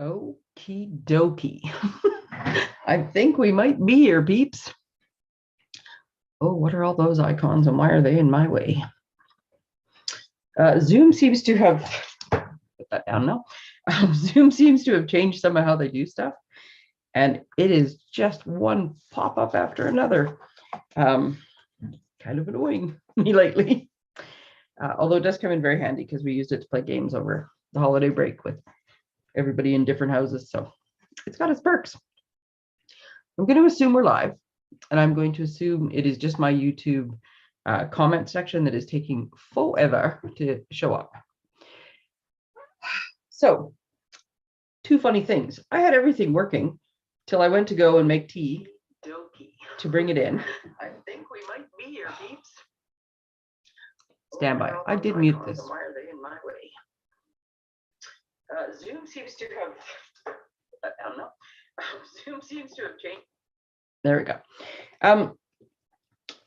Okie dokie. I think we might be here, peeps. Oh, what are all those icons and why are they in my way? Zoom seems to have, put that down now. Zoom seems to have changed some of how they do stuff. And it is just one pop-up after another. Kind of annoying me lately. Although it does come in very handy because we used it to play games over the holiday break with everybody in different houses. So it's got its perks. I'm going to assume we're live, and I'm going to assume it is just my YouTube comment section that is taking forever to show up. So, two funny things. I had everything working till I went to go and make tea to bring it in. I think we might be here, peeps. Stand by. I did mute this. Why are they in my way? Zoom seems to have, put that down now. Zoom seems to have changed. There we go.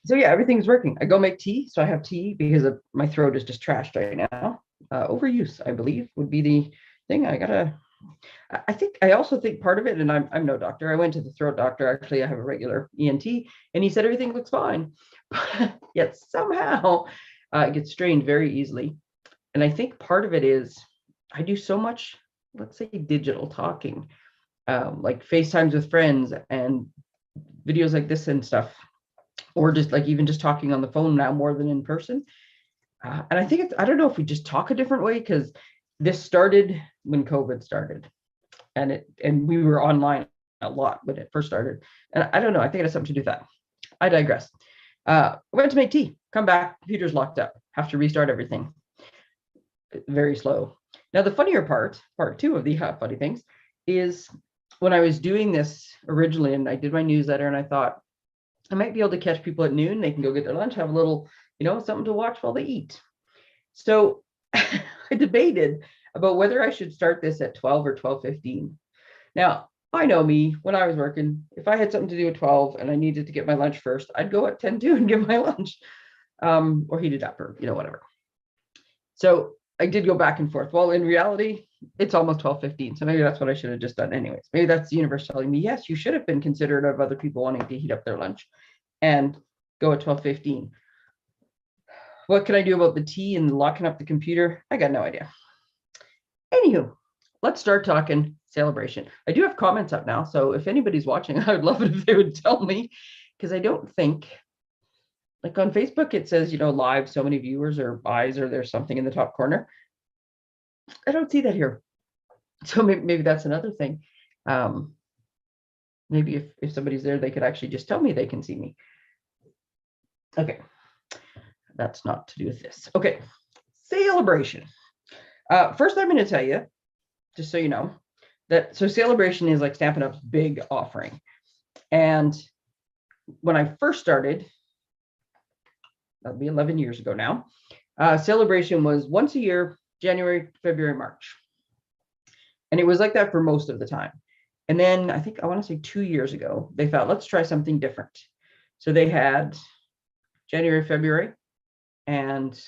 So yeah, everything's working. I go make tea. So I have tea because my throat is just trashed right now. Overuse, I believe, would be the thing. I also think part of it, and I'm no doctor. I went to the throat doctor. Actually, I have a regular ENT, and he said everything looks fine. But yet somehow it gets strained very easily. And I think part of it is I do so much, let's say, digital talking, like FaceTimes with friends and videos like this and stuff, or just like even just talking on the phone now more than in person. And I think I don't know if we just talk a different way, because this started when COVID started, and we were online a lot when it first started. And I don't know, I think it has something to do with that. I digress. I went to make tea, come back, computer's locked up, have to restart everything. Very slow. Now, the funnier part two of the funny things, is when I was doing this originally, and I did my newsletter, and I thought I might be able to catch people at noon. They can go get their lunch, have a little, something to watch while they eat. So I debated about whether I should start this at 12 or 12:15. Now, I know me, when I was working, if I had something to do at 12 and I needed to get my lunch first, I'd go at 10:02 and get my lunch, or heat it up, or, whatever. So I did go back and forth. Well, in reality, it's almost 12:15. So maybe that's what I should have just done anyways. Maybe that's the universe telling me, yes, you should have been considerate of other people wanting to heat up their lunch and go at 12:15. What can I do about the tea and locking up the computer? I got no idea. Anywho, let's start talking Sale-a-bration. I do have comments up now, so if anybody's watching, I would love it if they would tell me, because I don't think, like on Facebook, it says, live, so many viewers or eyes, or there's something in the top corner. I don't see that here. So maybe that's another thing. Maybe if somebody's there, they could actually just tell me they can see me. Okay. That's not to do with this. Okay. Sale-a-bration. First, I'm going to tell you, just so you know, that Sale-a-bration is like Stampin' Up's big offering. And when I first started, that'll be 11 years ago now, Sale-a-bration was once a year, January, February, March. And it was like that for most of the time. And then I want to say 2 years ago, they thought, let's try something different. So they had January, February, and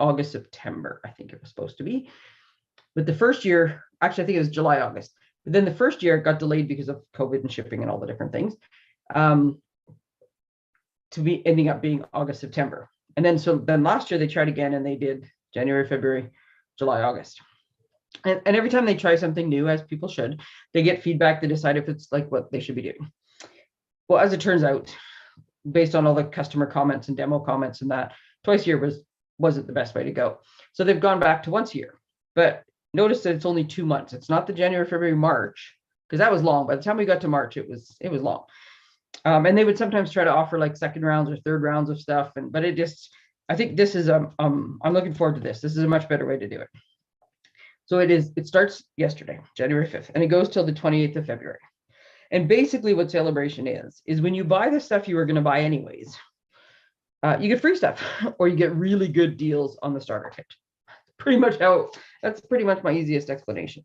August, September, I think it was supposed to be. But the first year, actually, I think it was July, August. But then the first year got delayed because of COVID and shipping and all the different things, to be ending up being August, September. And then last year they tried again, and they did January, February, July, August. And every time they try something new, as people should, they get feedback to decide if it's like what they should be doing. Well, as it turns out, based on all the customer comments and demo comments and that, twice a year wasn't the best way to go. So they've gone back to once a year. But notice that it's only 2 months. It's not the January, February, March, because that was long. By the time we got to March, it was long. And they would sometimes try to offer like second rounds or third rounds of stuff. But I think this is I'm looking forward to this. This is a much better way to do it. So it starts yesterday, January 5th, and it goes till the 28th of February. And basically what Sale-a-bration is when you buy the stuff you were going to buy anyways, you get free stuff, or you get really good deals on the starter kit. That's pretty much my easiest explanation.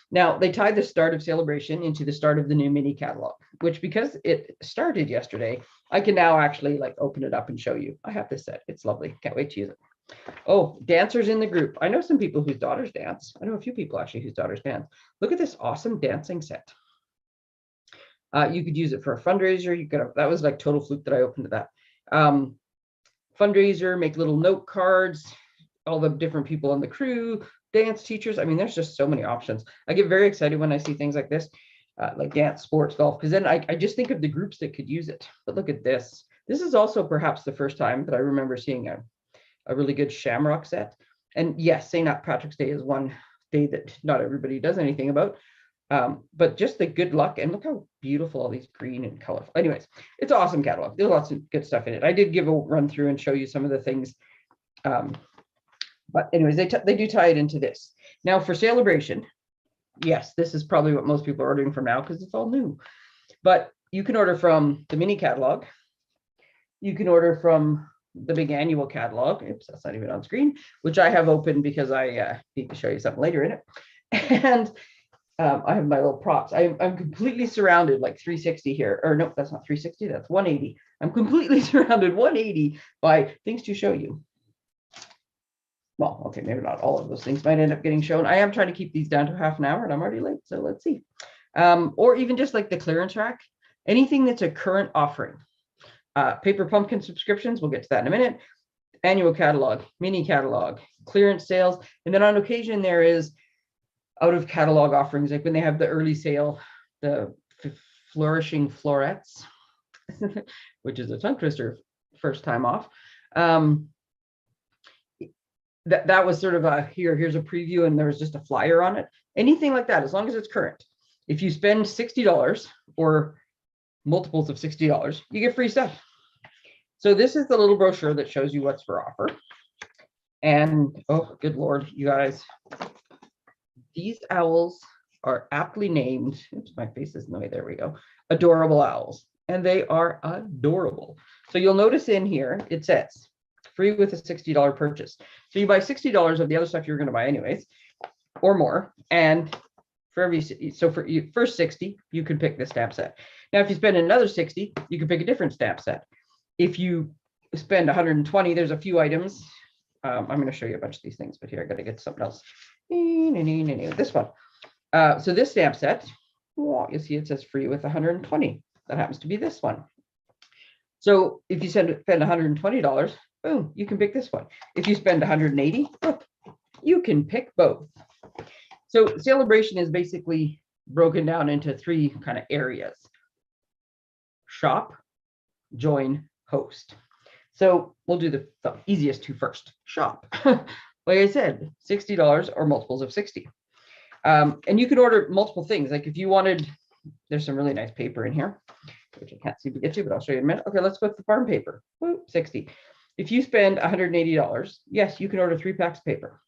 Now, they tied the start of Sale-a-bration into the start of the new mini catalog, which, because it started yesterday, I can now actually like open it up and show you. I have this set. It's lovely. Can't wait to use it. Oh, dancers in the group. I know some people whose daughters dance. I know a few people actually whose daughters dance. Look at this awesome dancing set. You could use it for a fundraiser. You could have, that was like total fluke that I opened to that. Fundraiser, make little note cards, all the different people on the crew, dance teachers. I mean, there's just so many options. I get very excited when I see things like this, like dance, sports, golf, because then I just think of the groups that could use it. But look at this. This is also perhaps the first time that I remember seeing a really good shamrock set. And yes, St. Patrick's Day is one day that not everybody does anything about. But just the good luck, and look how beautiful all these green and colorful. Anyways, it's an awesome catalog. There's lots of good stuff in it. I did give a run through and show you some of the things. But anyways, they do tie it into this. Now for Sale-a-bration, yes, this is probably what most people are ordering from now because it's all new. But you can order from the mini catalog. You can order from the big annual catalog. Oops, that's not even on screen, which I have open because I need to show you something later in it. And I have my little props. I'm completely surrounded, like 360 here. Or no, that's not 360, that's 180. I'm completely surrounded 180 by things to show you. Well, okay, maybe not all of those things might end up getting shown. I am trying to keep these down to half an hour and I'm already late, so let's see. Or even just like the clearance rack, anything that's a current offering. Paper pumpkin subscriptions, we'll get to that in a minute. Annual catalog, mini catalog, clearance sales, and then on occasion there is out of catalog offerings, like when they have the early sale, the flourishing florets, which is a tongue twister first time off. That was sort of a here's a preview and there was just a flyer on it. Anything like that, as long as it's current. If you spend $60 or multiples of $60, you get free stuff. So this is the little brochure that shows you what's for offer. And oh, good Lord, you guys. These owls are aptly named. Oops, my face is in the way. There we go. Adorable owls. And they are adorable. So you'll notice in here, it says free with a $60 purchase. So you buy $60 of the other stuff you're going to buy anyways, or more. And for every, so for you, first 60, you can pick this stamp set. Now, if you spend another 60, you can pick a different stamp set. If you spend 120, there's a few items. I'm going to show you a bunch of these things, but here I got to get something else. This one. So this stamp set, you see it says free with 120. That happens to be this one. So if you spend $120, boom, you can pick this one. If you spend 180, look, you can pick both. So Sale-a-bration is basically broken down into three kind of areas: shop, join, host. So we'll do the easiest two first. Shop. Like I said, $60 or multiples of 60. And you can order multiple things. Like if you wanted, there's some really nice paper in here, which I can't seem to get to, but I'll show you in a minute. Okay, let's go with the farm paper. Woo, 60. If you spend $180, yes, you can order 3 packs of paper.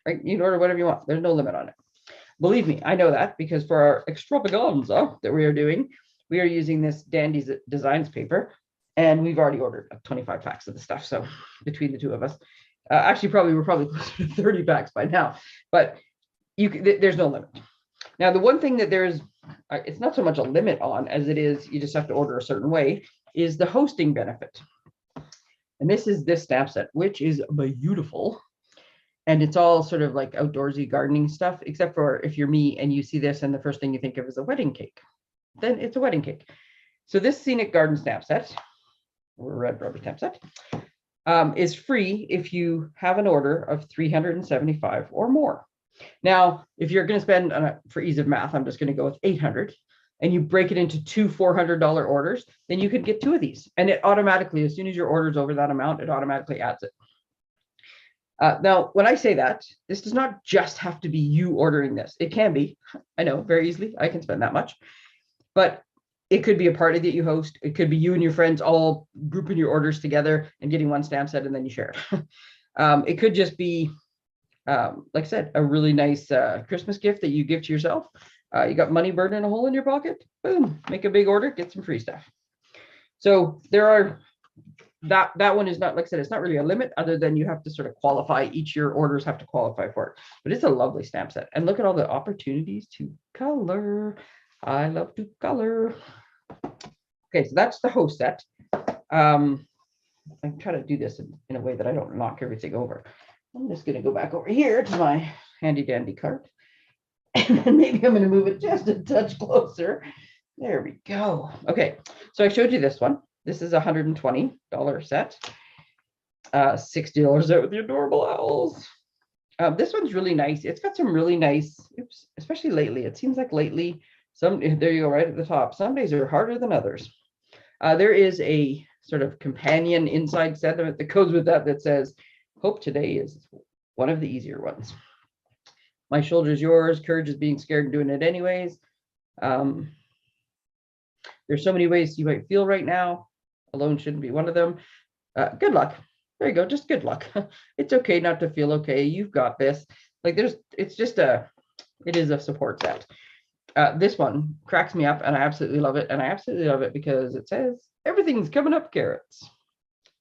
Right? You can order whatever you want. There's no limit on it. Believe me, I know that because for our extravaganza that we are doing, we are using this Dandy's Designs paper, and we've already ordered 25 packs of the stuff. So between the two of us, actually, we're probably closer to 30 packs by now, but there's no limit. Now, the one thing that there's, it's not so much a limit on as it is, you just have to order a certain way, is the hosting benefit. And this is this stamp set, which is beautiful. And it's all sort of like outdoorsy gardening stuff, except for if you're me and you see this and the first thing you think of is a wedding cake, then it's a wedding cake. So this scenic garden stamp set, or red rubber stamp set, is free if you have an order of 375 or more. Now, if you're going to spend, for ease of math, I'm just going to go with 800, and you break it into 2 $400 orders, then you could get 2 of these. And it automatically, as soon as your order is over that amount, it automatically adds it. Now, when I say that, this does not just have to be you ordering this. It can be, I know, very easily. I can spend that much. But it could be a party that you host. It could be you and your friends all grouping your orders together and getting one stamp set, and then you share it. It could just be, like I said, a really nice Christmas gift that you give to yourself. You got money burning a hole in your pocket. Boom, make a big order, get some free stuff. So there are, that one is not, like I said, it's not really a limit other than you have to sort of qualify. Each your orders have to qualify for it. But it's a lovely stamp set. And look at all the opportunities to color. I love to color. Okay, so that's the host set. I'm trying to do this in a way that I don't knock everything over. I'm just going to go back over here to my handy dandy cart. And then maybe I'm going to move it just a touch closer. There we go. Okay, so I showed you this one. This is a $120 set. $60 out with the adorable owls. This one's really nice. It's got some really nice, especially lately. It seems like lately, there you go, right at the top. Some days are harder than others. There is a sort of companion inside sentiment that goes with that says, hope today is one of the easier ones. My shoulder's yours. Courage is being scared and doing it anyways. There's so many ways you might feel right now. Alone shouldn't be one of them. Good luck. There you go. Just good luck. It's okay not to feel okay. You've got this. Like it is a support set. This one cracks me up and I absolutely love it. And I absolutely love it because it says everything's coming up carrots.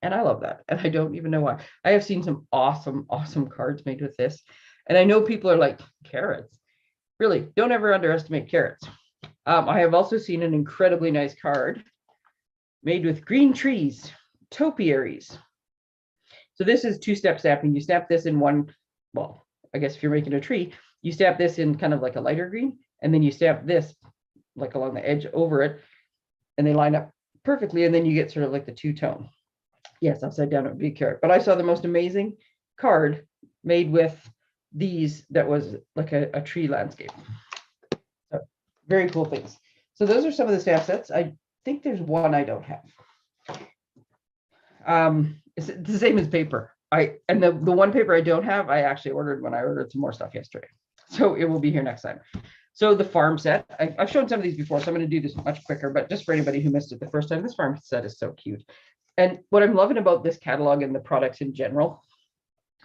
And I love that. And I don't even know why. I have seen some awesome, awesome cards made with this. And I know people are like, carrots. Really, don't ever underestimate carrots. I have also seen an incredibly nice card made with green trees, topiaries. So this is two-step stamping. You stamp this in one, well, I guess if you're making a tree, you stamp this in kind of like a lighter green, and then you stamp this like along the edge over it, and they line up perfectly, and then you get sort of like the two-tone. Yes, upside down it would be a carrot. But I saw the most amazing card made with these that was like a tree landscape. So very cool things. So those are some of the stamp sets. I think there's one I don't have. It's the same as paper. And the one paper I don't have, I actually ordered when I ordered some more stuff yesterday. So it will be here next time. So the farm set, I've shown some of these before, so I'm going to do this much quicker, but just for anybody who missed it the first time, this farm set is so cute. And what I'm loving about this catalog and the products in general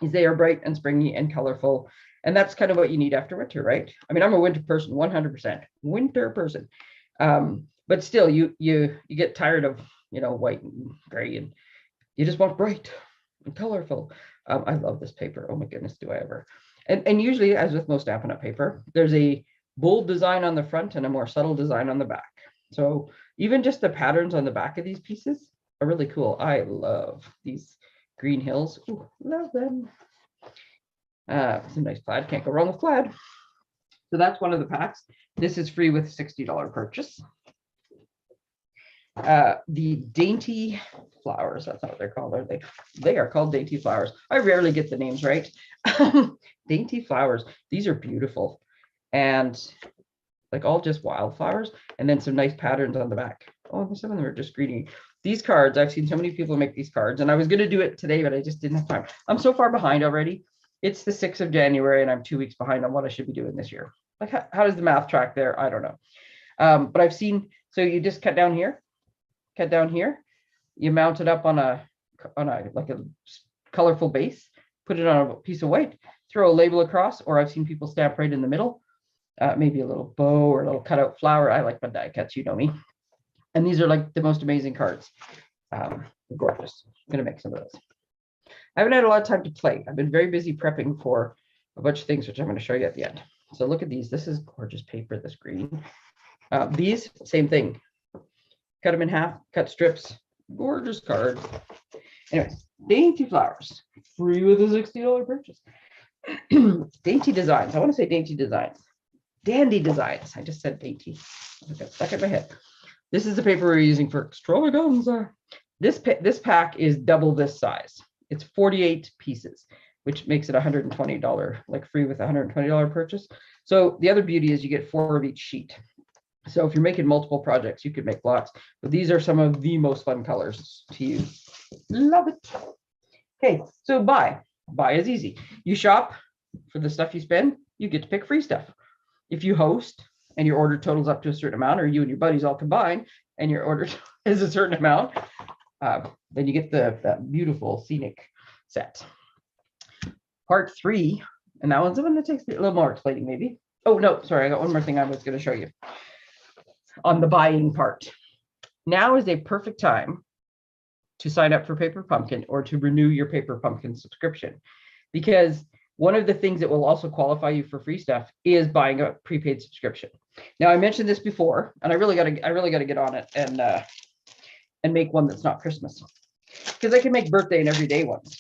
is they are bright and springy and colorful. And that's kind of what you need after winter, right? I mean, I'm a winter person, 100% winter person. But still, you get tired of, white and gray, and you just want bright and colorful. I love this paper. Oh my goodness, do I ever. And usually, as with most Stampin' Up! Paper, there's a bold design on the front and a more subtle design on the back. So even just the patterns on the back of these pieces are really cool. I love these green hills. Ooh, love them. Some nice plaid. Can't go wrong with plaid. So that's one of the packs. This is free with $60 purchase. The dainty flowers, that's not what they're called, are they? They are called dainty flowers. I rarely get the names right. Dainty flowers. These are beautiful. And like all just wildflowers, and then some nice patterns on the back. Oh, some of them are just greedy. These cards, I've seen so many people make these cards, and I was going to do it today, but I just didn't have time. I'm so far behind already. It's the 6th of January, and I'm 2 weeks behind on what I should be doing this year. Like, how does the math track there? I don't know. But I've seen, so you just cut down here, you mount it up on a like a colorful base, put it on a piece of white, throw a label across, or I've seen people stamp right in the middle, maybe a little bow or a little cutout flower. I like my die cuts, you know me. And these are like the most amazing cards. Gorgeous. I'm gonna make some of those. I haven't had a lot of time to play. I've been very busy prepping for a bunch of things, which I'm going to show you at the end. So look at these. This is gorgeous paper, this green. These, same thing. Cut them in half, cut strips. Gorgeous cards. Anyways, dainty flowers. Free with a $60 purchase. Dainty designs. I want to say dainty designs. Dandy designs. I just said dainty. I got stuck in my head. This is the paper we're using for extravaganza. This pack is double this size. It's 48 pieces, which makes it $120, like free with a $120 purchase. So the other beauty is you get 4 of each sheet. So if you're making multiple projects, you could make lots, but these are some of the most fun colors to use. Love it. Okay, so buy is easy. You shop for the stuff you spend, you get to pick free stuff. If you host and your order totals up to a certain amount, or you and your buddies all combine and your order is a certain amount, then you get that beautiful scenic set. Part 3, and that one's the one that takes a little more explaining maybe. Oh no, sorry, I got one more thing I was going to show you on the buying part. Now is a perfect time to sign up for Paper Pumpkin or to renew your Paper Pumpkin subscription, because one of the things that will also qualify you for free stuff is buying a prepaid subscription. Now I mentioned this before, and I really got to get on it and make one that's not Christmas. because I can make birthday and everyday ones.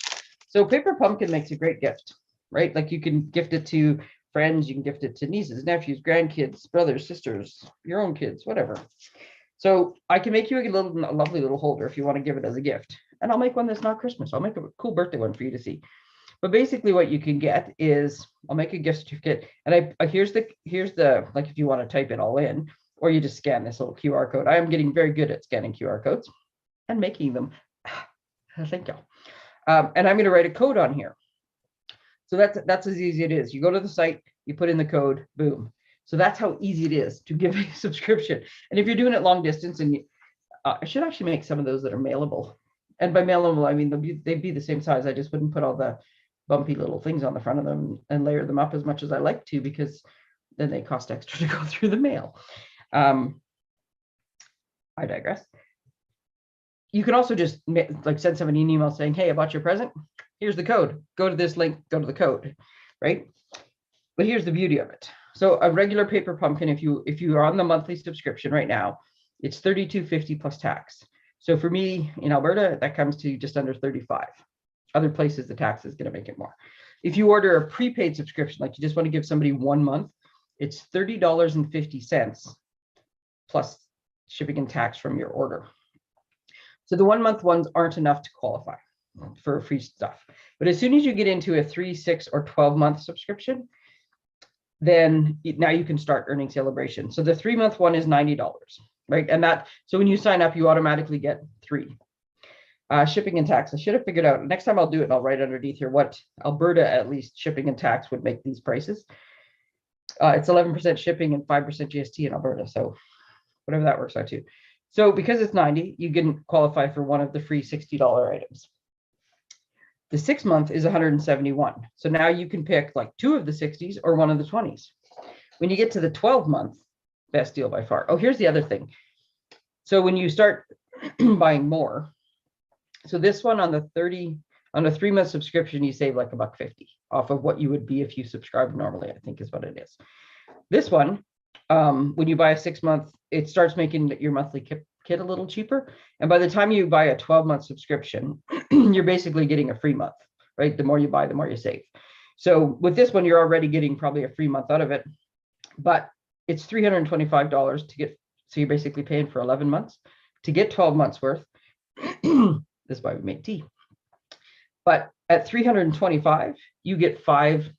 So paper pumpkin makes a great gift, right? Like you can gift it to friends, you can gift it to nieces, nephews, grandkids, brothers, sisters, your own kids, whatever. So I can make you a lovely little holder if you want to give it as a gift. And I'll make one that's not Christmas. I'll make a cool birthday one for you to see. But basically what you can get is I'll make a gift certificate. And here's the, like if you want to type it all in, or you just scan this little QR code. I am getting very good at scanning QR codes and making them. Thank you. And I'm going to write a code on here. So that's as easy as it is. You go to the site, you put in the code, boom. So that's how easy it is to give a subscription. And if you're doing it long distance, and I should actually make some of those that are mailable. And by mailable, I mean they'd be the same size. I just wouldn't put all the bumpy little things on the front of them and layer them up as much as I like to, because then they cost extra to go through the mail. I digress. You can also just like send somebody an email saying, hey, I bought your present. Here's the code. Go to this link, go to the code, right? But here's the beauty of it. So a regular paper pumpkin, if you are on the monthly subscription right now, it's $32.50 plus tax. So for me in Alberta, that comes to just under 35. Other places, the tax is going to make it more. If you order a prepaid subscription, like you just want to give somebody 1 month, it's $30.50 plus shipping and tax from your order. So the 1 month ones aren't enough to qualify for free stuff. But as soon as you get into a 3, 6, or 12 month subscription, then now you can start earning Sale-a-bration. So the 3 month one is $90, right? And so when you sign up, you automatically get 3. Shipping and tax, I should have figured out. Next time I'll do it, and I'll write underneath here what Alberta, at least shipping and tax would make these prices. It's 11% shipping and 5% GST in Alberta. So whatever that works out to. So because it's 90, you can qualify for one of the free $60 items. The 6 month is 171. So now you can pick like 2 of the 60s or 1 of the 20s. When you get to the 12 month, best deal by far. Oh, here's the other thing. So when you start buying more, so this one on the 3 month subscription, you save like $1.50 off of what you would be if you subscribe normally, I think is what it is. This one, when you buy a 6 month, it starts making your monthly kit a little cheaper. And by the time you buy a 12 month subscription, you're basically getting a free month, right? The more you buy, the more you save. So with this one, you're already getting probably a free month out of it, but it's $325 to get. So you're basically paying for 11 months to get 12 months worth. This is why we make tea. But at $325, you get 5.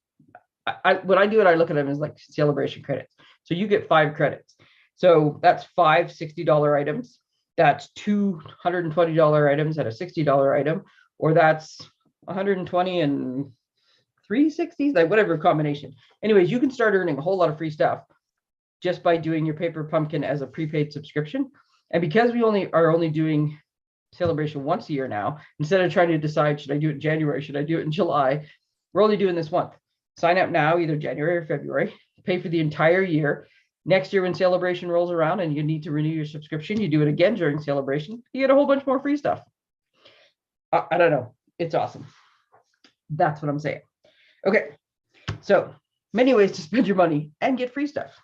When I do it, I look at them as like Sale-a-bration credits. So you get 5 credits. So that's 5 $60 items. That's 2 $120 items at a $60 item, or that's 120 and 3 60s, like whatever combination. Anyways, you can start earning a whole lot of free stuff just by doing your paper pumpkin as a prepaid subscription. And because we are only doing Sale-a-bration once a year now, instead of trying to decide, should I do it in January, should I do it in July, we're only doing this once. Sign up now, either January or February, pay for the entire year. Next year when Sale-a-bration rolls around and you need to renew your subscription, you do it again during Sale-a-bration, you get a whole bunch more free stuff. I don't know. It's awesome. That's what I'm saying. Okay. So many ways to spend your money and get free stuff.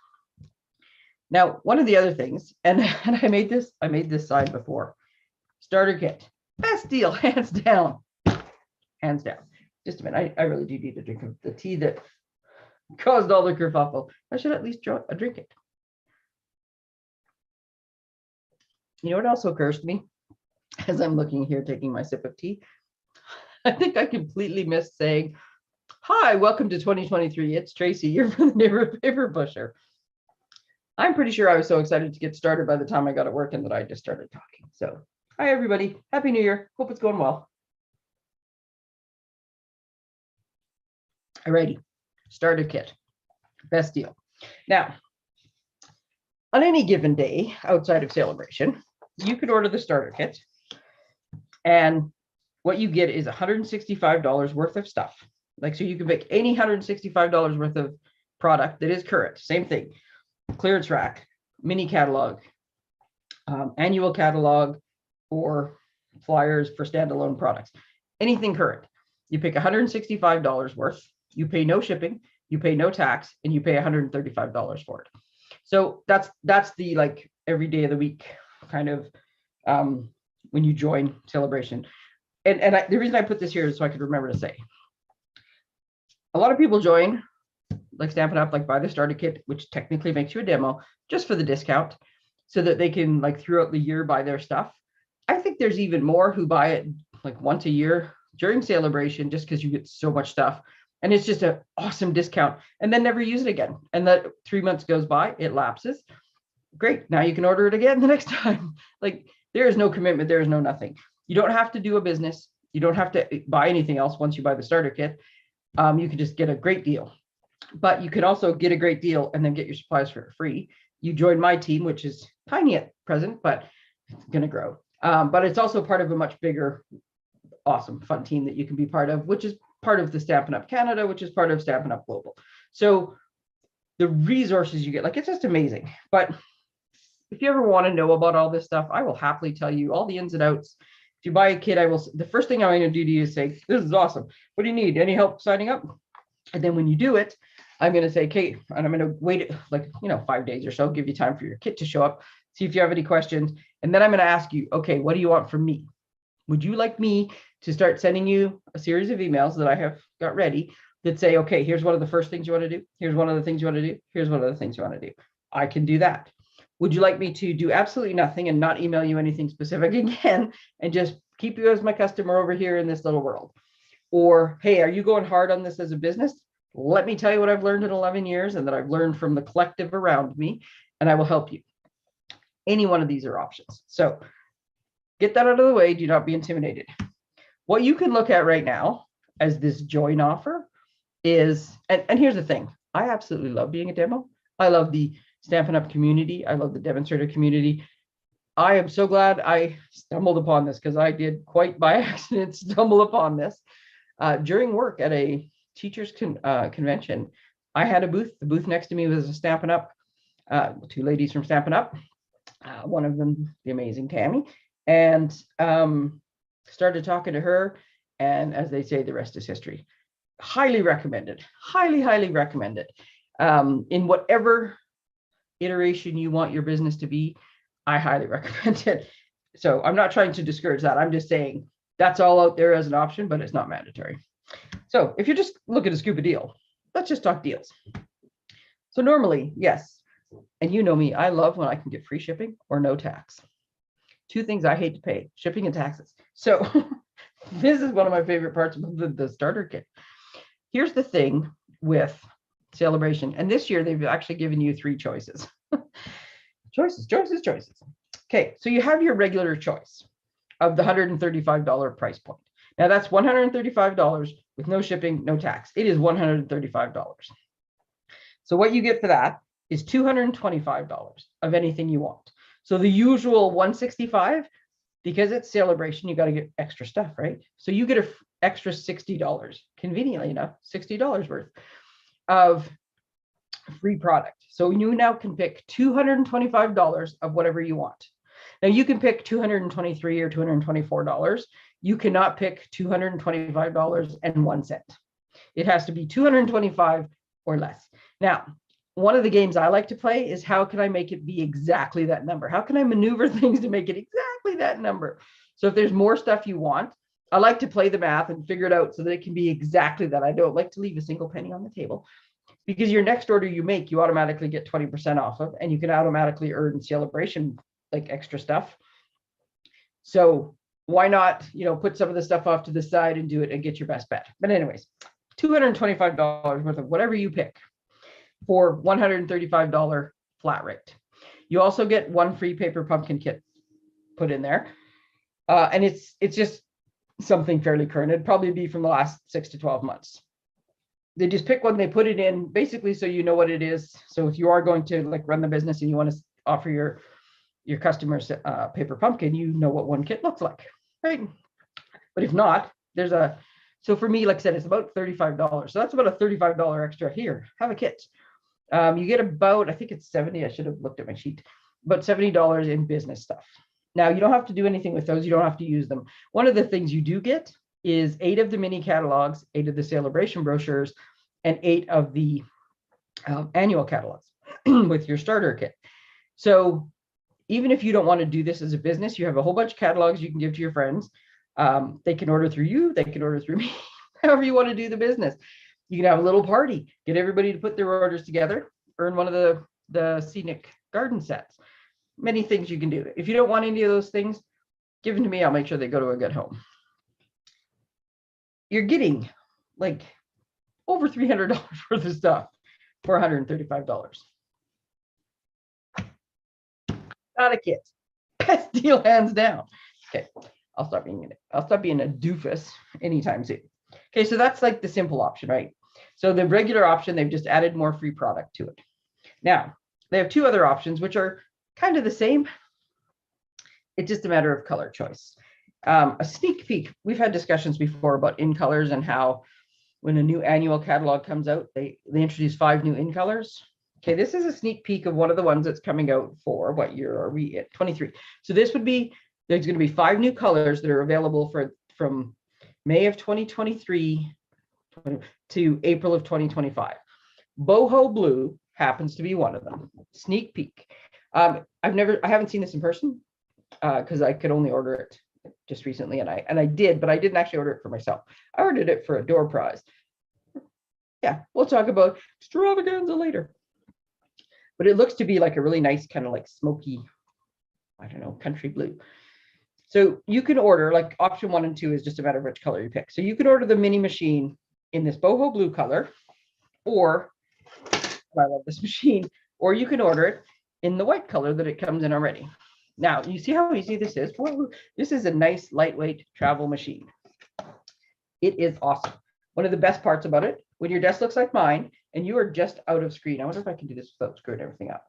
Now, one of the other things, and I made this sign before, starter kit, best deal, hands down, hands down. Just a minute, I really do need to drink the tea that caused all the kerfuffle. I should at least drink it. You know what also occurs to me as I'm looking here, taking my sip of tea? I think I completely missed saying, hi, welcome to 2023. It's Tracy, you're from the neighborhood paper pusher. I'm pretty sure I was so excited to get started by the time I got at work and that I just started talking. So hi, everybody. Happy New Year. Hope it's going well. Alrighty. Starter kit. Best deal. Now, on any given day outside of Sale-a-bration, you could order the starter kit. And what you get is $165 worth of stuff. Like, so you can pick any $165 worth of product that is current. Same thing. Clearance rack, mini catalog, annual catalog, or flyers for standalone products. Anything current. You pick $165 worth. You pay no shipping, you pay no tax, and you pay $135 for it. So that's the like every day of the week kind of when you join Sale-a-bration. the reason I put this here is so I could remember to say, a lot of people join, like Stampin' Up, like buy the starter kit, which technically makes you a demo just for the discount so that they can like throughout the year buy their stuff. I think there's even more who buy it like once a year during Sale-a-bration just because you get so much stuff. And it's just an awesome discount and then never use it again. And that 3 months goes by, it lapses. Great. Now you can order it again the next time. Like there is no commitment. There is no nothing. You don't have to do a business. You don't have to buy anything else once you buy the starter kit. You can just get a great deal. But you can also get a great deal and then get your supplies for free. You join my team, which is tiny at present, but it's going to grow. But it's also part of a much bigger, awesome, fun team that you can be part of, which is part of the Stampin' Up Canada, which is part of Stampin' Up Global. So the resources you get, like, it's just amazing. But if you ever want to know about all this stuff, I will happily tell you all the ins and outs. If you buy a kit, the first thing I'm going to do to you is say, this is awesome. What do you need? Any help signing up? And then when you do it, I'm going to say, Kate, and I'm going to wait like, 5 days or so, give you time for your kit to show up, see if you have any questions. And then I'm going to ask you, okay, what do you want from me? Would you like me to start sending you a series of emails that I have got ready that say, okay, here's one of the first things you want to do. Here's one of the things you want to do. Here's one of the things you want to do. I can do that. Would you like me to do absolutely nothing and not email you anything specific again and just keep you as my customer over here in this little world? Or, hey, are you going hard on this as a business? Let me tell you what I've learned in 11 years and that I've learned from the collective around me, and I will help you. Any one of these are options. So get that out of the way. Do not be intimidated. What you can look at right now as this join offer is, and here's the thing, I absolutely love being a demo. I love the Stampin' Up community. I love the demonstrator community. I am so glad I stumbled upon this because I did quite by accident stumble upon this. During work at a teachers convention, I had a booth. The booth next to me was a Stampin' Up, two ladies from Stampin' Up, one of them, the amazing Tammy, and started talking to her. And as they say, the rest is history. Highly recommended, highly, highly recommended. In whatever iteration you want your business to be, I highly recommend it. So I'm not trying to discourage that. I'm just saying that's all out there as an option, but it's not mandatory. So if you're just looking to scoop a deal, let's just talk deals. So normally, yes, and you know me, I love when I can get free shipping or no tax. Two things I hate to pay, shipping and taxes. So this is one of my favorite parts of the starter kit. Here's the thing with Sale-a-bration, and this year they've actually given you 3 choices. choices. Okay, so you have your regular choice of the $135 price point. Now that's $135 with no shipping, no tax. It is $135. So what you get for that is $225 of anything you want. So the usual $165, because it's Sale-a-bration, you got to get extra stuff, right? So you get an extra $60, conveniently enough, $60 worth of free product. So you now can pick $225 of whatever you want. Now you can pick $223 or $224. You cannot pick $225.01. It has to be $225 or less. Now, one of the games I like to play is how can I make it be exactly that number? How can I maneuver things to make it exactly that number? So if there's more stuff you want, I like to play the math and figure it out so that it can be exactly that. I don't like to leave a single penny on the table, because your next order you make, you automatically get 20% off of, and you can automatically earn Sale-a-bration, like extra stuff. So why not, put some of the stuff off to the side and do it and get your best bet. But anyways, $225 worth of whatever you pick for $135 flat rate. You also get 1 free paper pumpkin kit put in there. And it's just something fairly current. It'd probably be from the last 6 to 12 months. They just pick one, they put it in basically so you know what it is. So if you are going to like run the business and you want to offer your customers paper pumpkin, you know what one kit looks like, right? But if not, so for me, like I said, it's about $35. So that's about a $35 extra. Here, have a kit. You get about, I think it's 70. I should have looked at my sheet, about $70 in business stuff. Now you don't have to do anything with those. You don't have to use them. One of the things you do get is 8 of the mini catalogs, 8 of the Sale-a-bration brochures, and 8 of the annual catalogs with your starter kit. So even if you don't want to do this as a business, you have a whole bunch of catalogs you can give to your friends. They can order through you, they can order through me, however you want to do the business. You can have a little party, get everybody to put their orders together, earn one of the scenic garden sets. Many things you can do. If you don't want any of those things, give them to me. I'll make sure they go to a good home. You're getting like over $300 worth of stuff for $135. Not a kit. Best deal hands down. Okay, I'll stop being a doofus anytime soon. Okay, so that's like the simple option, right? So the regular option, they've just added more free product to it. Now, they have two other options, which are kind of the same. It's just a matter of color choice. A sneak peek. We've had discussions before about in colors and how when a new annual catalog comes out, they introduce 5 new in colors. Okay, this is a sneak peek of one of the ones that's coming out for, what year are we at? 23. So this would be, there's going to be 5 new colors that are available from May of 2023 to April of 2025. Boho Blue happens to be one of them. Sneak peek. I haven't seen this in person because I could only order it just recently, and I did, but I didn't actually order it for myself. I ordered it for a door prize. Yeah, we'll talk about extravaganza later. But it looks to be like a really nice kind of like smoky, I don't know, country blue. So you can order, like option 1 and 2 is just a matter of which color you pick. So you can order the mini machine in this boho blue color, or I love this machine, or you can order it in the white color that it comes in already. Now, you see how easy this is? This is a nice, lightweight travel machine. It is awesome. One of the best parts about it, when your desk looks like mine and you are just out of screen, I wonder if I can do this without screwing everything up.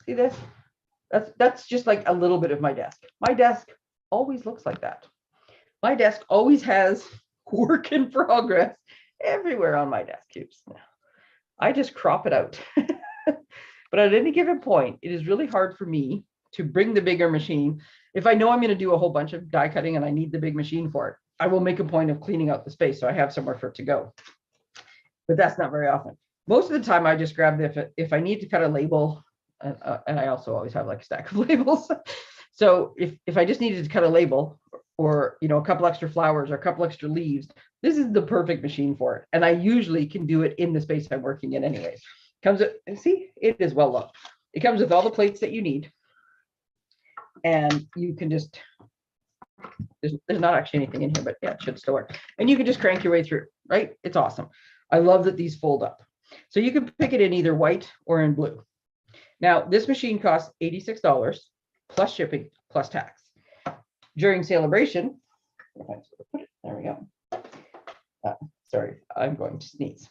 See this? That's just like a little bit of my desk. My desk always looks like that. My desk always has work in progress everywhere on my desk. Oops. I just crop it out. But at any given point, it is really hard for me to bring the bigger machine. If I know I'm going to do a whole bunch of die cutting and I need the big machine for it, I will make a point of cleaning out the space so I have somewhere for it to go. But that's not very often. Most of the time, I just grab if I need to cut a label, and I also always have like a stack of labels. So if I just needed to cut a label, or a couple extra flowers or a couple extra leaves, this is the perfect machine for it. And I usually can do it in the space I'm working in anyways. Comes with, see, it is well loved. It comes with all the plates that you need. And you can just, there's not actually anything in here, but yeah, it should still work. And you can just crank your way through, right? It's awesome. I love that these fold up. So you can pick it in either white or in blue. Now, this machine costs $86 plus shipping plus tax. During Sale-a-bration, there we go. Sorry, I'm going to sneeze.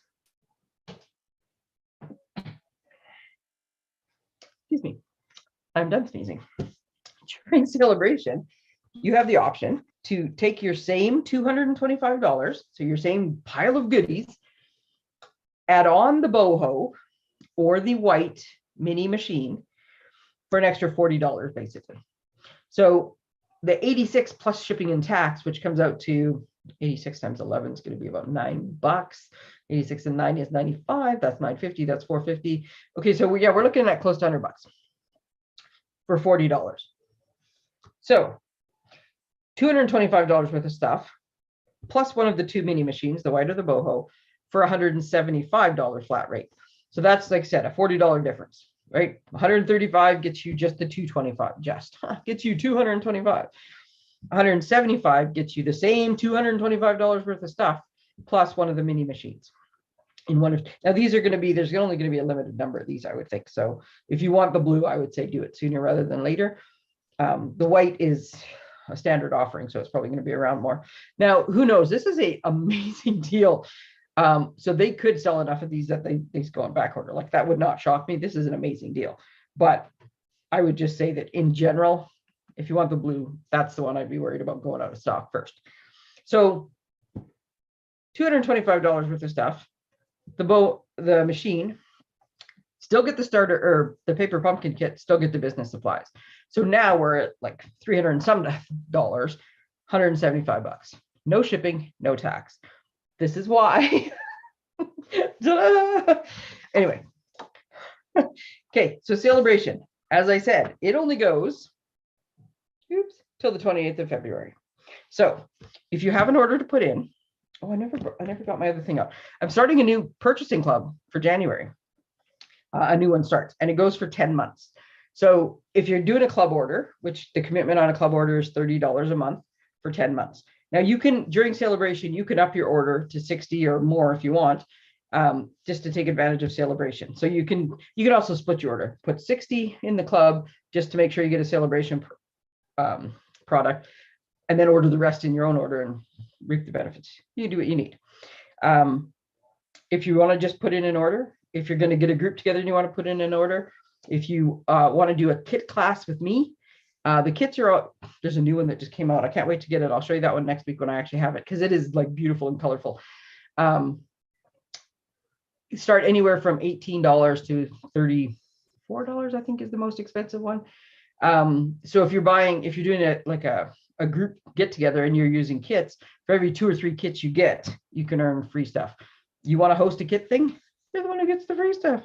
Excuse me, I'm done sneezing. During Sale-a-bration, you have the option to take your same $225, so your same pile of goodies, add on the boho or the white mini machine for an extra $40, basically. So the 86 plus shipping and tax, which comes out to 86 times 11 is going to be about $9. 86 and 9 is 95. That's 950. That's 450. Okay, so we're looking at close to $100 for $40. So $225 worth of stuff, plus one of the 2 mini machines, the white or the boho, for $175 flat rate. So that's, like I said, a $40 difference, right? 135 gets you just the 225, gets you 225. 175 gets you the same $225 worth of stuff, plus one of the mini machines. Now these are going to be, there's only going to be a limited number of these, I would think. So if you want the blue, I would say do it sooner rather than later. The white is a standard offering, so it's probably going to be around more. Now, who knows? This is an amazing deal. So they could sell enough of these that they go on back order. Like, that would not shock me. This is an amazing deal. But I would just say that in general, if you want the blue, that's the one I'd be worried about going out of stock first. So $225 worth of stuff. The machine, still get the starter, or the paper pumpkin kit, still get the business supplies. So now we're at like $300 and some dollars, $175. No shipping, no tax. This is why. Anyway. Okay, so Sale-a-bration, as I said, it only goes till the 28th of February. So if you have an order to put in, oh, I never got my other thing out. I'm starting a new purchasing club for January. A new one starts, and it goes for 10 months. So if you're doing a club order, which the commitment on a club order is $30 a month for 10 months. Now you can, during Sale-a-bration, you can up your order to 60 or more if you want, just to take advantage of Sale-a-bration. So you can also split your order, put 60 in the club just to make sure you get a Sale-a-bration product, and then order the rest in your own order and reap the benefits. You do what you need. If you want to just put in an order, if you're going to get a group together and you want to put in an order, if you want to do a kit class with me, the kits are out. There's a new one that just came out. I can't wait to get it. I'll show you that one next week when I actually have it, because it is like beautiful and colorful. Start anywhere from $18 to $34, I think is the most expensive one. So if you're doing it like a group get together and you're using kits, for every 2 or 3 kits you get, you can earn free stuff. You want to host a kit thing? You're the one who gets the free stuff.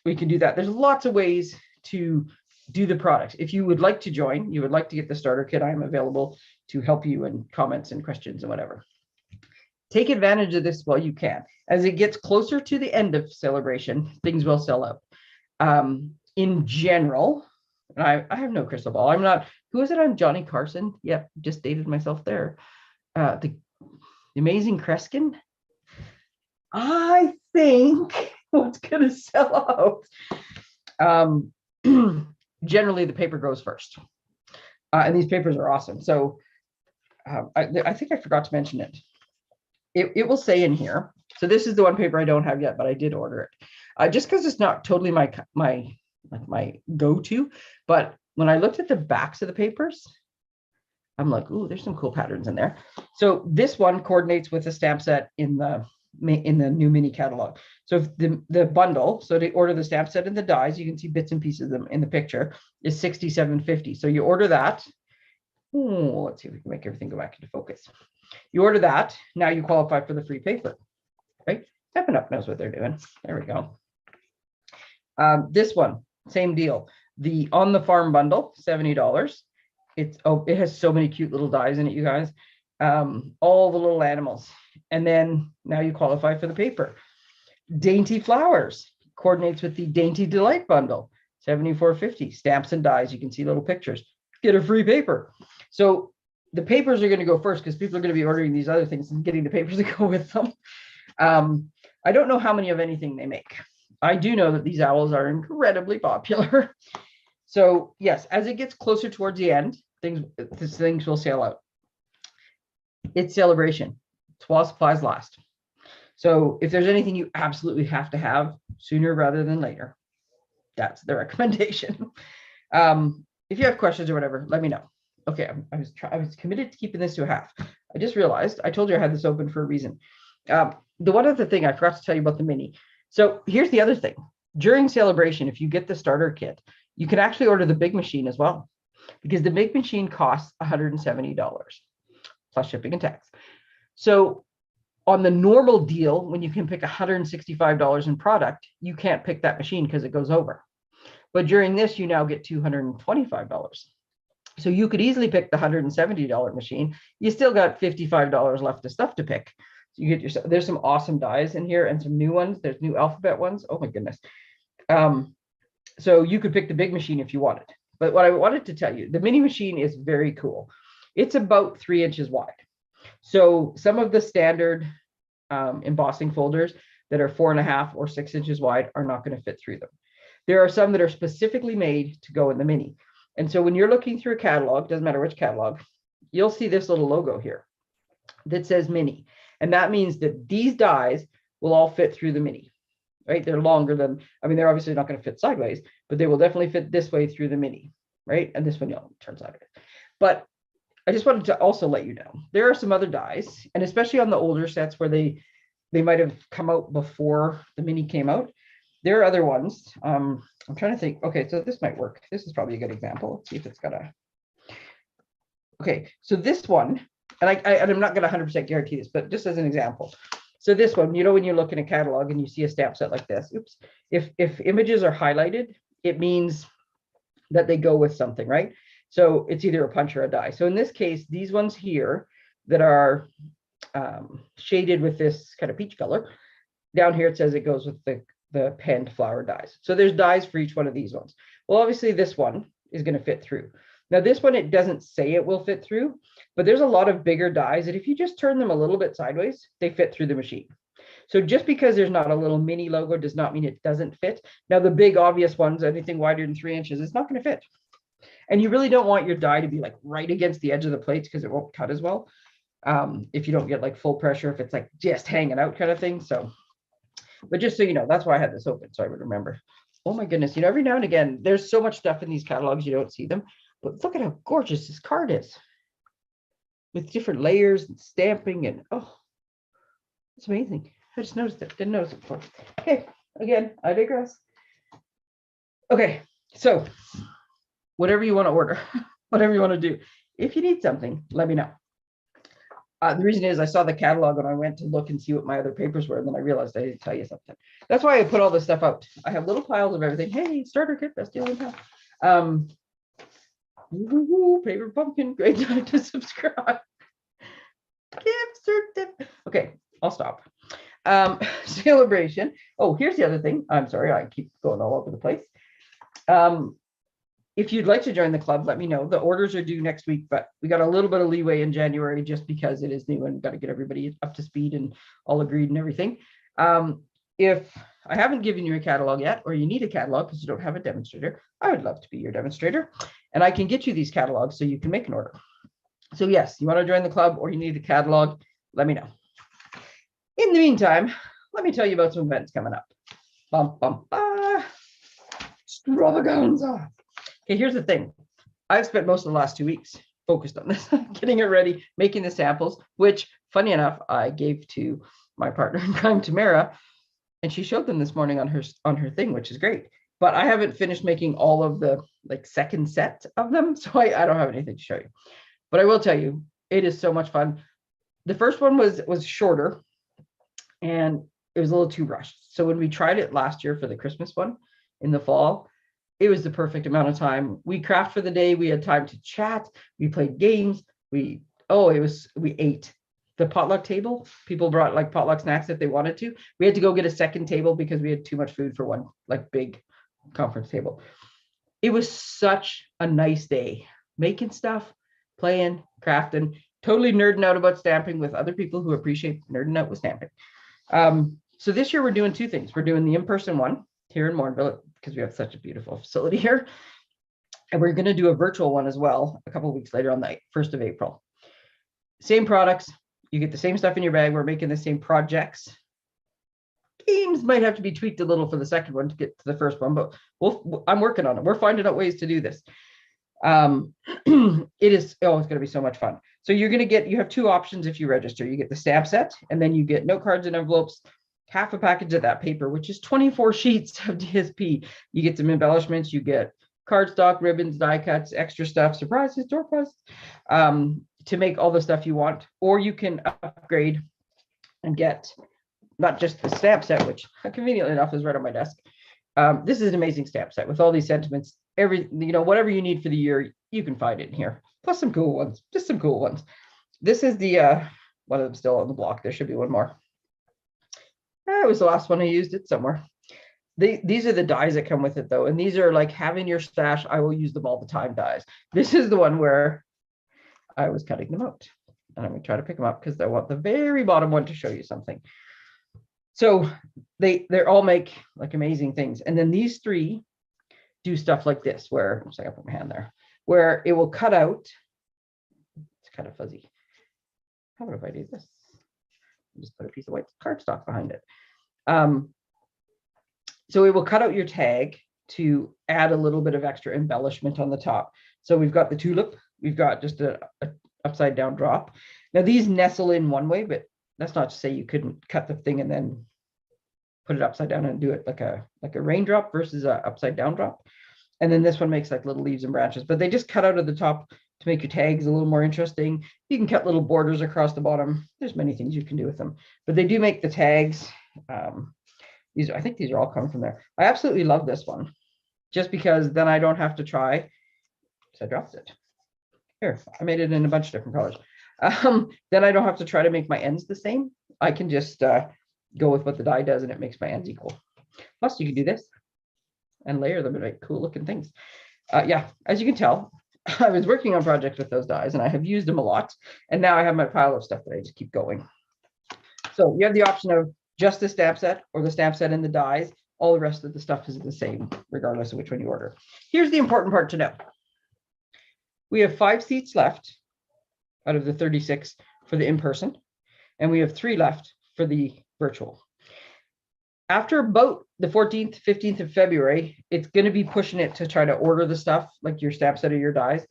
We can do that. There's lots of ways to do the products. If you would like to join, you would like to get the starter kit, I am available to help you in comments and questions and whatever. Take advantage of this while you can. As it gets closer to the end of Sale-a-bration, things will sell out. In general, I have no crystal ball. I'm not, who is it on Johnny Carson? Yep, just dated myself there. The Amazing Kreskin. I think what's going to sell out. Generally, the paper goes first. And these papers are awesome. So I think I forgot to mention it. It will say in here. So this is the one paper I don't have yet, but I did order it. Just because it's not totally my go-to. But when I looked at the backs of the papers, I'm like, ooh, there's some cool patterns in there. So this one coordinates with the stamp set in the new mini catalog. So if the bundle, so to order the stamp set and the dies, you can see bits and pieces of them in the picture, is $67.50. So you order that. Oh, let's see if we can make everything go back into focus. You order that. Now you qualify for the free paper, right? Step Up knows what they're doing. There we go. This one, same deal. The On the Farm bundle, $70. It has so many cute little dies in it, you guys. All the little animals. And then now you qualify for the paper. Dainty Flowers coordinates with the Dainty Delight bundle, $74.50. Stamps and dies. You can see little pictures. Get a free paper. So the papers are going to go first because people are going to be ordering these other things and getting the papers to go with them. I don't know how many of anything they make. I do know that these owls are incredibly popular. So yes, as it gets closer towards the end, things will sell out. It's Sale-a-bration. It's while supplies last. So if there's anything you absolutely have to have sooner rather than later, that's the recommendation. If you have questions or whatever, let me know. Okay, I was committed to keeping this to a half. I just realized I told you I had this open for a reason. The one other thing I forgot to tell you about the mini. So here's the other thing. During Sale-a-bration, if you get the starter kit, you can actually order the big machine as well, because the big machine costs $170 plus shipping and tax. So on the normal deal, when you can pick $165 in product, you can't pick that machine because it goes over. But during this, you now get $225. So you could easily pick the $170 machine. You still got $55 left of stuff to pick. So you get yourself, there's some awesome dies in here and some new ones. There's new alphabet ones. Oh my goodness. So you could pick the big machine if you wanted. But what I wanted to tell you, the mini machine is very cool. It's about 3 inches wide. So some of the standard embossing folders that are 4.5 or 6 inches wide are not going to fit through them. There are some that are specifically made to go in the mini. And so when you're looking through a catalog, doesn't matter which catalog, you'll see this little logo here that says mini. And that means that these dies will all fit through the mini, right? They're longer than, I mean, they're obviously not going to fit sideways, but they will definitely fit this way through the mini, right? And this one, you'll turn sideways. But I just wanted to also let you know, there are some other dies, and especially on the older sets where they might have come out before the mini came out. There are other ones. I'm trying to think. Okay, so this might work. This is probably a good example. Let's see if it's got a. Okay, so this one, and I'm not going to 100% guarantee this, but just as an example. So this one, you know, when you look in a catalog and you see a stamp set like this, oops, if images are highlighted, it means that they go with something, right? So it's either a punch or a die. So in this case, these ones here that are shaded with this kind of peach color, down here it says it goes with the penned flower dies. So there's dies for each one of these ones. Well, obviously this one is going to fit through. Now this one, it doesn't say it will fit through, but there's a lot of bigger dies that if you just turn them a little bit sideways, they fit through the machine. So just because there's not a little mini logo does not mean it doesn't fit. Now the big obvious ones, anything wider than 3 inches, it's not going to fit. And you really don't want your die to be like right against the edge of the plates because it won't cut as well. If you don't get like full pressure, if it's like just hanging out kind of thing. So, but just so you know, that's why I had this open, so I would remember. Oh my goodness, you know, every now and again, there's so much stuff in these catalogs, you don't see them, but look at how gorgeous this card is with different layers and stamping and, oh, it's amazing. I just noticed it, didn't notice it before. Okay, again, I digress. Okay, so whatever you want to order, whatever you want to do, if you need something, let me know. The reason is I saw the catalog and I went to look and see what my other papers were, and then I realized I didn't tell you something. That's why I put all this stuff out. I have little piles of everything. Hey, starter kit, best deal in town. Paper pumpkin, great time to subscribe. Gift certificate. Okay, I'll stop. Sale-a-bration. Oh, here's the other thing. I'm sorry, I keep going all over the place. If you'd like to join the club, let me know. The orders are due next week, but we got a little bit of leeway in January just because it is new and got to get everybody up to speed and all agreed and everything. If I haven't given you a catalog yet, or you need a catalog because you don't have a demonstrator, I would love to be your demonstrator, and I can get you these catalogs so you can make an order. So yes, you want to join the club or you need a catalog, let me know. In the meantime, let me tell you about some events coming up. Bum, bum, bah. Extravaganza. Okay, here's the thing. I've spent most of the last 2 weeks focused on this, getting it ready, making the samples, which, funny enough, I gave to my partner in crime, Tamara, and she showed them this morning on her thing, which is great. But I haven't finished making all of the like second set of them, so I don't have anything to show you. But I will tell you, it is so much fun. The first one was shorter, and it was a little too rushed. So when we tried it last year for the Christmas one in the fall, it was the perfect amount of time. We crafted for the day. We had time to chat. We played games. We ate. The potluck table, people brought like potluck snacks if they wanted to. We had to go get a second table because we had too much food for one like big conference table. It was such a nice day, making stuff, playing, crafting, totally nerding out about stamping with other people who appreciate nerding out with stamping. So this year we're doing 2 things. We're doing the in-person one here in Morinville because we have such a beautiful facility here. And we're going to do a virtual one as well a couple of weeks later on the 1st of April. Same products. You get the same stuff in your bag. We're making the same projects. Games might have to be tweaked a little for the second one to get to the first one, but I'm working on it. We're finding out ways to do this. It is always going to be so much fun. So you have 2 options if you register. You get the stamp set, and then you get note cards and envelopes, half a package of that paper, which is 24 sheets of DSP. You get some embellishments. You get cardstock, ribbons, die cuts, extra stuff, surprises, door prizes, to make all the stuff you want. Or you can upgrade and get not just the stamp set, which conveniently enough is right on my desk. This is an amazing stamp set with all these sentiments. Whatever you need for the year, you can find it in here. Plus some cool ones, just some cool ones. This is the one of them still on the block. There should be one more. It was the last one I used it somewhere. These are the dies that come with it though. And these are like having your stash. I will use them all the time dies. This is the one where I was cutting them out. And I'm going to try to pick them up because I want the very bottom one to show you something. So they all make like amazing things. And then these 3 do stuff like this, where I put my hand there, where it will cut out. It's kind of fuzzy. How about if I do this? Just put a piece of white cardstock behind it. So it will cut out your tag to add a little bit of extra embellishment on the top. So we've got the tulip. We've got just a upside down drop. Now these nestle in one way, but that's not to say you couldn't cut the thing and then put it upside down and do it like a raindrop versus a upside down drop. And then this one makes like little leaves and branches, but they just cut out of the top to make your tags a little more interesting. You can cut little borders across the bottom. There's many things you can do with them, but they do make the tags. I think these are all coming from there. I absolutely love this one just because then I don't have to try. So I dropped it. Here, I made it in a bunch of different colors. Then I don't have to try to make my ends the same. I can just go with what the die does and it makes my ends equal. Plus you can do this and layer them and make cool looking things. Yeah, as you can tell, I was working on projects with those dies and I have used them a lot. And now I have my pile of stuff that I just keep going. So you have the option of just the stamp set or the stamp set and the dies. All the rest of the stuff is the same, regardless of which one you order. Here's the important part to know. We have 5 seats left out of the 36 for the in-person, and we have 3 left for the virtual. After about the 14th, 15th of February, it's going to be pushing it to try to order the stuff, like your stamp set or your dies,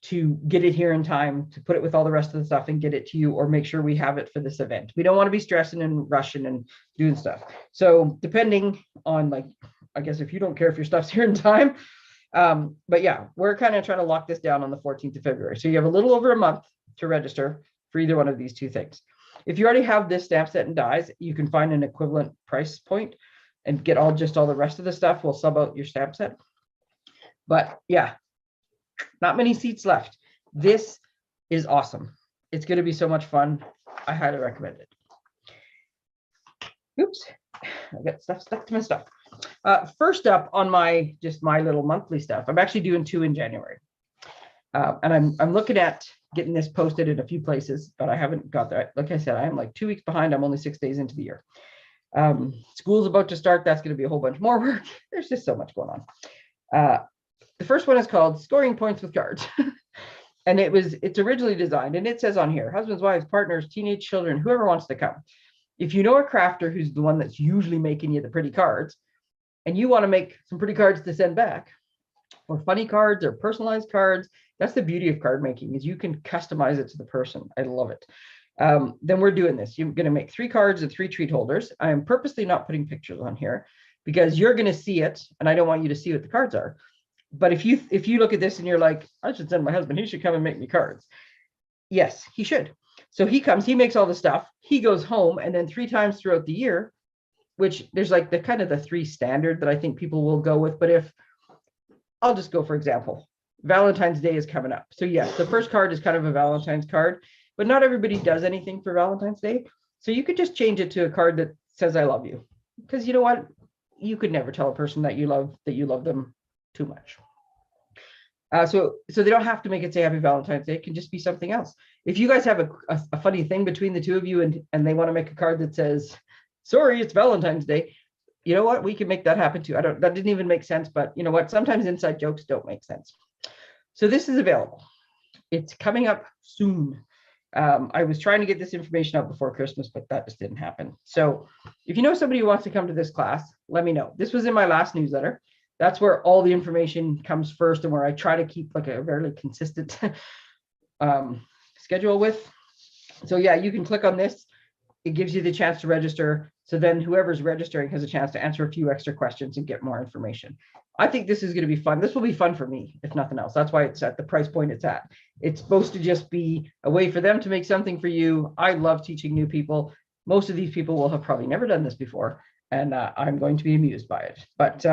to get it here in time, to put it with all the rest of the stuff and get it to you, or make sure we have it for this event. We don't want to be stressing and rushing and doing stuff. So depending on, like, I guess if you don't care if your stuff's here in time, but yeah, we're kind of trying to lock this down on the 14th of February. So you have a little over a month to register for either one of these 2 things. If you already have this stamp set and dies, you can find an equivalent price point and get all the rest of the stuff. We'll sub out your stamp set. But yeah, not many seats left. This is awesome. It's going to be so much fun. I highly recommend it. Oops, I got stuff stuck to my stuff. First up on my little monthly stuff, I'm actually doing 2 in January. And I'm looking at getting this posted in a few places, but I haven't got that. Like I said, I am like 2 weeks behind. I'm only 6 days into the year. School's about to start. That's going to be a whole bunch more work. There's just so much going on. The first one is called Scoring Points with Cards. And it's originally designed, and it says on here, husbands, wives, partners, teenage children, whoever wants to come. If you know a crafter who's the one that's usually making you the pretty cards, and you want to make some pretty cards to send back, or funny cards or personalized cards, that's the beauty of card making, is you can customize it to the person. I love it. Then we're doing this. You're going to make 3 cards and 3 treat holders. I am purposely not putting pictures on here because you're going to see it, and I don't want you to see what the cards are. But if you look at this and you're like, I should send my husband, he should come and make me cards. Yes, he should. So he comes, he makes all the stuff, he goes home, and then 3 times throughout the year, which there's like the kind of the 3 standard that I think people will go with. But if I'll just go, for example, Valentine's Day is coming up. So yes, the first card is kind of a Valentine's card, but not everybody does anything for Valentine's Day. So you could just change it to a card that says, I love you. Because you know what? You could never tell a person that you love them too much. So they don't have to make it say Happy Valentine's Day. It can just be something else. If you guys have a funny thing between the 2 of you and they want to make a card that says, sorry, it's Valentine's Day, you know what? We can make that happen too. That didn't even make sense, but you know what? Sometimes inside jokes don't make sense. So this is available. It's coming up soon. I was trying to get this information out before Christmas, but that just didn't happen. So if you know somebody who wants to come to this class, let me know. This was in my last newsletter. That's where all the information comes first, and where I try to keep like a very consistent schedule with. So yeah, you can click on this. It gives you the chance to register. So then whoever's registering has a chance to answer a few extra questions and get more information. I think this is going to be fun. This will be fun for me, if nothing else. That's why it's at the price point it's at. It's supposed to just be a way for them to make something for you. I love teaching new people. Most of these people will have probably never done this before, and I'm going to be amused by it. But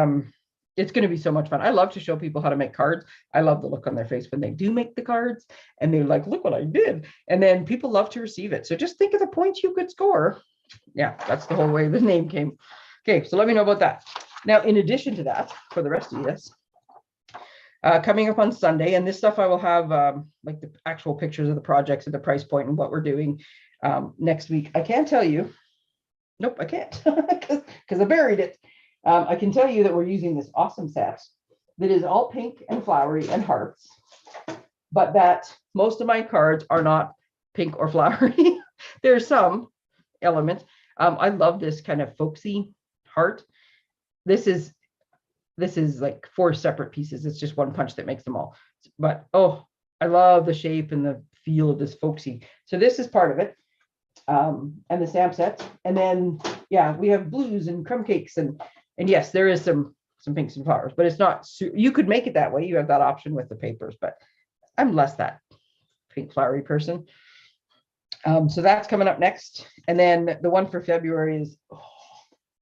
it's going to be so much fun. I love to show people how to make cards. I love the look on their face when they do make the cards and they're like, look what I did. And then people love to receive it. So just think of the points you could score. Yeah, that's the whole way the name came. Okay, so let me know about that. Now, in addition to that, for the rest of you, yes, coming up on Sunday, and this stuff I will have like the actual pictures of the projects and the price point and what we're doing next week. I can tell you, nope, I can't because I buried it. I can tell you that we're using this awesome set that is all pink and flowery and hearts, but that most of my cards are not pink or flowery. There's some elements. I love this kind of folksy heart. This is like 4 separate pieces. It's just one punch that makes them all. But oh, I love the shape and the feel of this folksy. So this is part of it. And the stamp sets. And then yeah, we have blues and crumb cakes and yes, there is some pinks and flowers, but it's not, you could make it that way. You have that option with the papers, but I'm less that pink flowery person. So that's coming up next. And then the one for February is,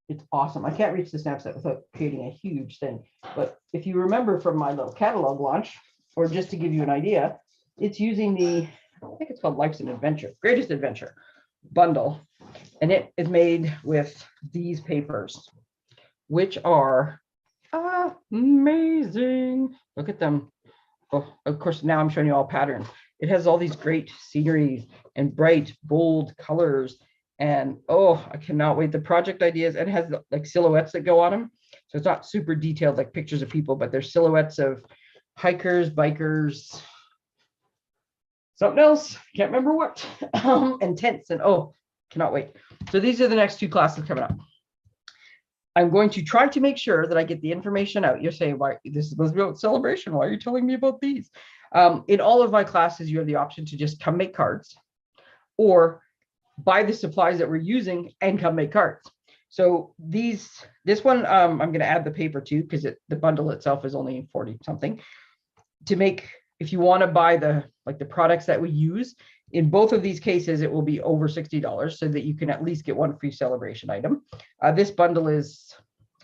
it's awesome. I can't reach the stamp set without creating a huge thing. But if you remember from my little catalog launch, or just to give you an idea, it's using the, I think it's called Life's an Adventure, Greatest Adventure bundle. And it is made with these papers, which are amazing. Look at them. Oh, of course, now I'm showing you all patterns. It has all these great sceneries and bright, bold colors. And oh, I cannot wait. The project ideas, and it has like silhouettes that go on them. So it's not super detailed like pictures of people, but there's silhouettes of hikers, bikers, something else, can't remember what, and tents, and oh, cannot wait. So these are the next 2 classes coming up. I'm going to try to make sure that I get the information out. You're saying, why this is supposed to be about celebration? Why are you telling me about these? In all of my classes, you have the option to just come make cards or buy the supplies that we're using and come make cards. So this one, I'm going to add the paper too, because the bundle itself is only 40 something to make. If you want to buy the products that we use, in both of these cases, it will be over $60 so that you can at least get one free celebration item. This bundle is,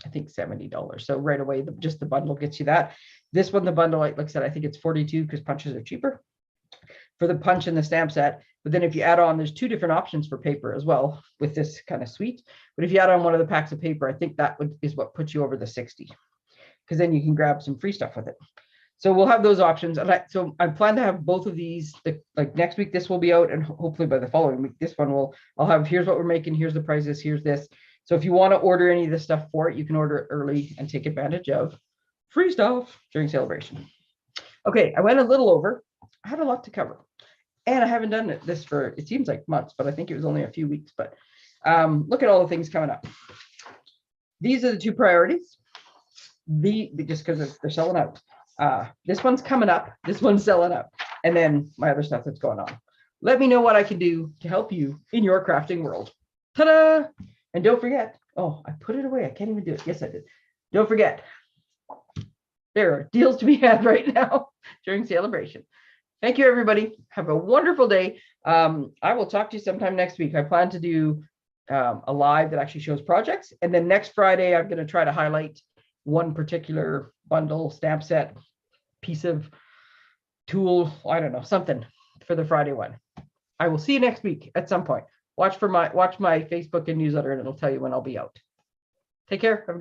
I think, $70. So right away, just the bundle gets you that. This one, the bundle, like I said, I think it's 42 because punches are cheaper for the punch and the stamp set. But then if you add on, there's 2 different options for paper as well with this kind of suite. But if you add on one of the packs of paper, I think that is what puts you over the 60, because then you can grab some free stuff with it. So we'll have those options. And I plan to have both of these, like next week, this will be out. And hopefully by the following week, this one I'll have, here's what we're making, here's the prices, here's this. So if you want to order any of this stuff for it, you can order it early and take advantage of free stuff during celebration. Okay, I went a little over. I had a lot to cover. And I haven't done this for, it seems like months, but I think it was only a few weeks. But look at all the things coming up. These are the 2 priorities. Just because they're selling out. This one's coming up, this one's selling up, and then my other stuff that's going on. Let me know what I can do to help you in your crafting world. Ta-da! And don't forget, oh, I put it away. I can't even do it. Yes, I did. Don't forget, there are deals to be had right now during Sale-a-bration. Thank you, everybody. Have a wonderful day. I will talk to you sometime next week. I plan to do a live that actually shows projects. And then next Friday, I'm going to try to highlight one particular bundle, stamp set, piece of tool, I don't know, something for the Friday one. I will see you next week at some point. Watch my Facebook and newsletter, and it'll tell you when I'll be out. Take care. Have a